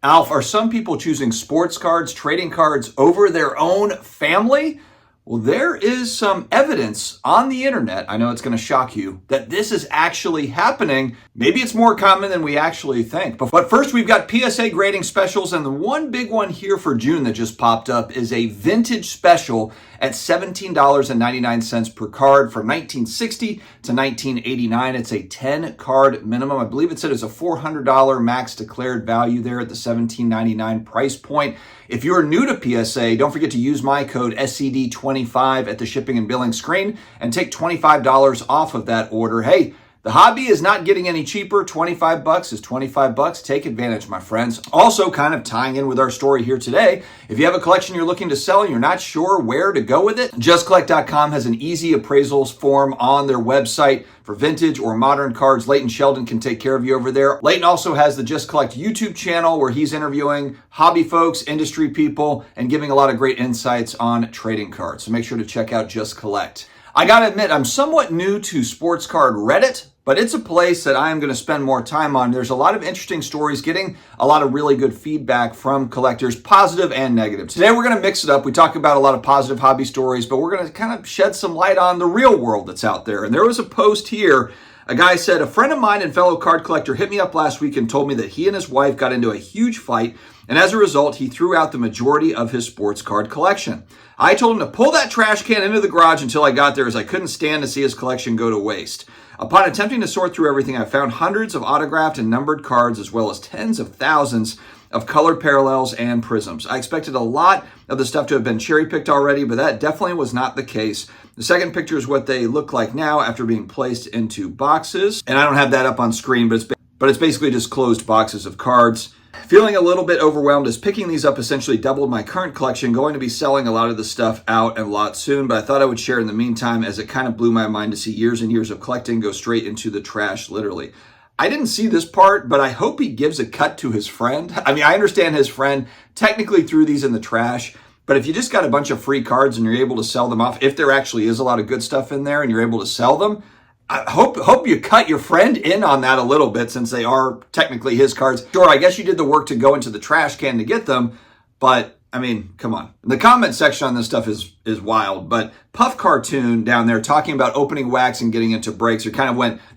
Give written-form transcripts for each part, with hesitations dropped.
Alf, are some people choosing sports cards, trading cards over their own family? Well, there is some evidence on the internet, I know it's going to shock you, that this is actually happening. Maybe it's more common than we actually think. But first, we've got PSA grading specials, and the one big one here for June that just popped up is a vintage special at $17.99 per card from 1960 to 1989. It's a 10 card minimum. I believe it said it's a $400 max declared value there at the $17.99 price point. If you're new to PSA, don't forget to use my code SCD25 at the shipping and billing screen and take $25 off of that order. Hey, the hobby is not getting any cheaper. 25 bucks is 25 bucks. Take advantage, my friends. Also, kind of tying in with our story here today, if you have a collection you're looking to sell and you're not sure where to go with it, JustCollect.com has an easy appraisals form on their website for vintage or modern cards. Leighton Sheldon can take care of you over there. Leighton also has the Just Collect YouTube channel where he's interviewing hobby folks, industry people, and giving a lot of great insights on trading cards. So make sure to check out Just Collect. I gotta admit, I'm somewhat new to sports card Reddit, but it's a place that I am going to spend more time on. There's a lot of interesting stories, getting a lot of really good feedback from collectors, positive and negative. Today we're going to mix it up. We talk about a lot of positive hobby stories, but we're going to kind of shed some light on the real world that's out there. And there was a post here. A guy said, a friend of mine and fellow card collector hit me up last week and told me that he and his wife got into a huge fight, and as a result, he threw out the majority of his sports card collection. I told him to pull that trash can into the garage until I got there, as I couldn't stand to see his collection go to waste. Upon attempting to sort through everything, I found hundreds of autographed and numbered cards, as well as tens of thousands of colored parallels and prisms. I expected a lot of the stuff to have been cherry-picked already, but that definitely was not the case. The second picture is what they look like now after being placed into boxes. And I don't have that up on screen, but it's basically just closed boxes of cards. Feeling a little bit overwhelmed as picking these up essentially doubled my current collection. Going to be selling a lot of the stuff out and a lot soon, but I thought I would share in the meantime, as it kind of blew my mind to see years and years of collecting go straight into the trash, literally. I didn't see this part, but I hope he gives a cut to his friend. I mean, I understand his friend technically threw these in the trash, but if you just got a bunch of free cards and you're able to sell them off, if there actually is a lot of good stuff in there and you're able to sell them, I hope you cut your friend in on that a little bit, since they are technically his cards. Sure, I guess you did the work to go into the trash can to get them, but I mean, come on. The comment section on this stuff is wild, but Puff Cartoon down there talking about opening wax and getting into breaks, there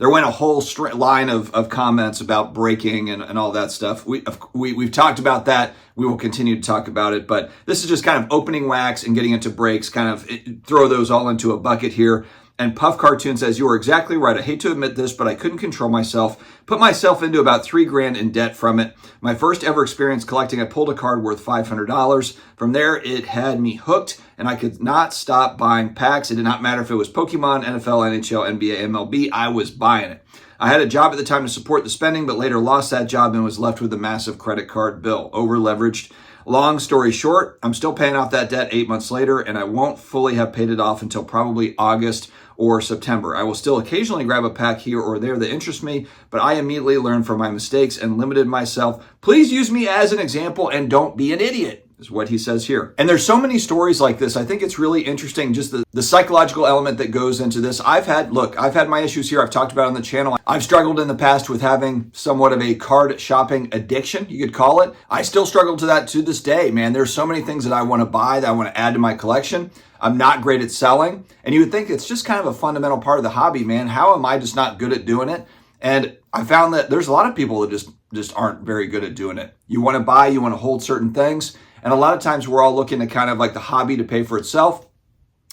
went a whole line of comments about breaking and all that stuff. We've talked about that. We will continue to talk about it, but this is just kind of opening wax and getting into breaks, kind of throw those all into a bucket here. And Puff Cartoon says, you are exactly right. I hate to admit this, but I couldn't control myself. Put myself into about $3,000 in debt from it. My first ever experience collecting, I pulled a card worth $500. From there, it had me hooked, and I could not stop buying packs. It did not matter if it was Pokemon, NFL, NHL, NBA, MLB. I was buying it. I had a job at the time to support the spending, but later lost that job and was left with a massive credit card bill. Over-leveraged. Long story short, I'm still paying off that debt 8 months later, and I won't fully have paid it off until probably August or September. I will still occasionally grab a pack here or there that interests me, but I immediately learned from my mistakes and limited myself. Please use me as an example and don't be an idiot, is what he says here. And there's so many stories like this. I think it's really interesting, just the psychological element that goes into this. I've had my issues here. I've talked about it on the channel. I've struggled in the past with having somewhat of a card shopping addiction, you could call it. I still struggle to that to this day, man. There's so many things that I want to buy, that I want to add to my collection. I'm not great at selling. And you would think it's just kind of a fundamental part of the hobby, man. How am I just not good at doing it? And I found that there's a lot of people that just aren't very good at doing it. You want to buy, you want to hold certain things. And a lot of times we're all looking to kind of like the hobby to pay for itself.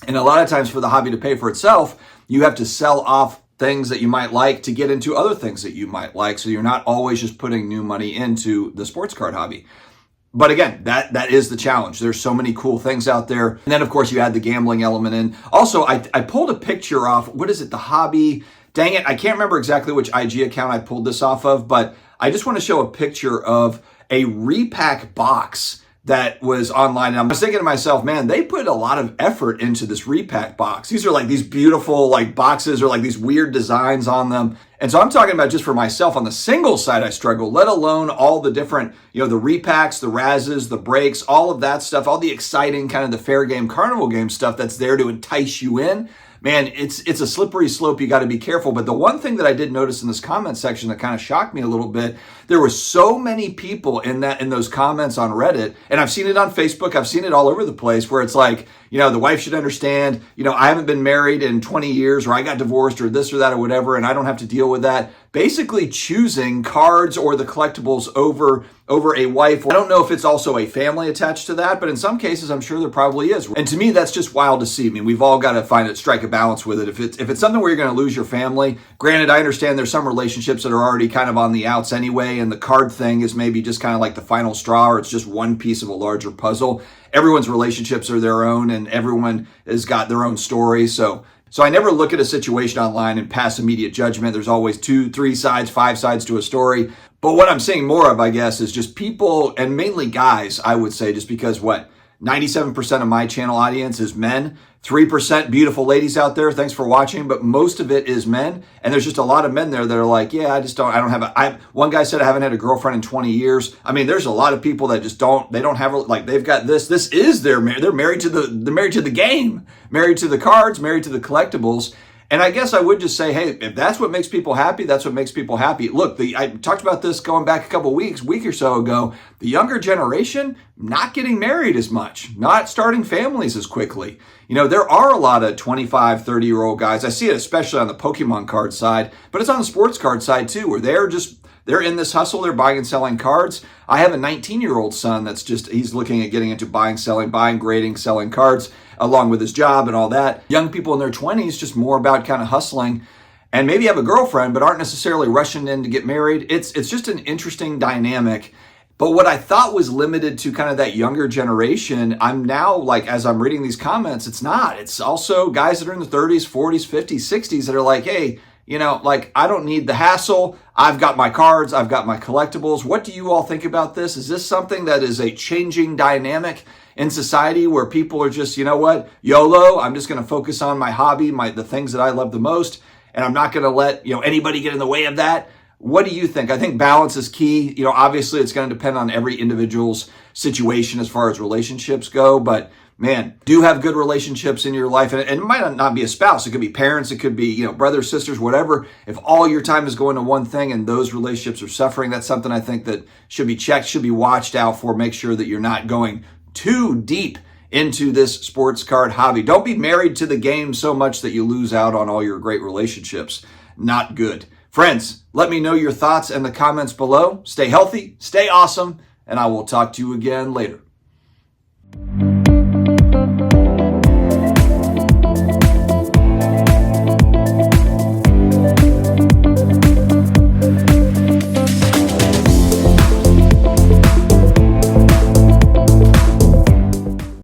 And a lot of times for the hobby to pay for itself, you have to sell off things that you might like to get into other things that you might like. So you're not always just putting new money into the sports card hobby. But again, that is the challenge. There's so many cool things out there. And then, of course, you add the gambling element in. Also, I pulled a picture off, what is it, the hobby? Dang it, I can't remember exactly which IG account I pulled this off of, but I just want to show a picture of a repack box that was online. And I was thinking to myself, man, they put a lot of effort into this repack box. These are like these beautiful like boxes or like these weird designs on them. And so I'm talking about just for myself on the single side, I struggle, let alone all the different, the repacks, the razzes, the breaks, all of that stuff, all the exciting kind of the fair game, carnival game stuff that's there to entice you in. Man, it's a slippery slope. You got to be careful. But the one thing that I did notice in this comment section that kind of shocked me a little bit there were so many people in those comments on Reddit, and I've seen it on Facebook, I've seen it all over the place, where it's like, the wife should understand, I haven't been married in 20 years, or I got divorced, or this or that or whatever, and I don't have to deal with that. Basically choosing cards or the collectibles over a wife. I don't know if it's also a family attached to that, but in some cases, I'm sure there probably is. And to me, that's just wild to see. I mean, we've all got to strike a balance with it. If it's something where you're going to lose your family, granted, I understand there's some relationships that are already kind of on the outs anyway, and the card thing is maybe just kind of like the final straw, or it's just one piece of a larger puzzle. Everyone's relationships are their own, and everyone has got their own story. So I never look at a situation online and pass immediate judgment. There's always 2, 3 sides, 5 sides to a story. But what I'm seeing more of, I guess, is just people, and mainly guys, I would say, just because 97% of my channel audience is men, 3% beautiful ladies out there. Thanks for watching. But most of it is men. And there's just a lot of men there that are like, yeah, I don't have one guy said, I haven't had a girlfriend in 20 years. I mean, there's a lot of people that just they don't have, like, they've got this is they're married to the game, married to the cards, married to the collectibles. And I guess I would just say, hey, if that's what makes people happy, that's what makes people happy. Look, I talked about this going back a couple week or so ago. The younger generation, not getting married as much, not starting families as quickly. There are a lot of 25, 30-year-old guys. I see it especially on the Pokemon card side, but it's on the sports card side too, where they're in this hustle. They're buying and selling cards. I have a 19-year-old son he's looking at getting into buying, grading, selling cards, along with his job and all that. Young people in their 20s, just more about kind of hustling and maybe have a girlfriend, but aren't necessarily rushing in to get married. It's just an interesting dynamic. But what I thought was limited to kind of that younger generation, I'm now, like, as I'm reading these comments, it's not. It's also guys that are in the 30s, 40s, 50s, 60s that are like, hey, I don't need the hassle. I've got my cards. I've got my collectibles. What do you all think about this? Is this something that is a changing dynamic in society where people are just, YOLO, I'm just going to focus on my hobby, the things that I love the most, and I'm not going to let, anybody get in the way of that? What do you think? I think balance is key. Obviously it's going to depend on every individual's situation as far as relationships go, but man, do have good relationships in your life. And it might not be a spouse. It could be parents. It could be, brothers, sisters, whatever. If all your time is going to one thing and those relationships are suffering, that's something I think that should be checked, should be watched out for. Make sure that you're not going too deep into this sports card hobby. Don't be married to the game so much that you lose out on all your great relationships. Not good. Friends, let me know your thoughts in the comments below. Stay healthy, stay awesome, and I will talk to you again later.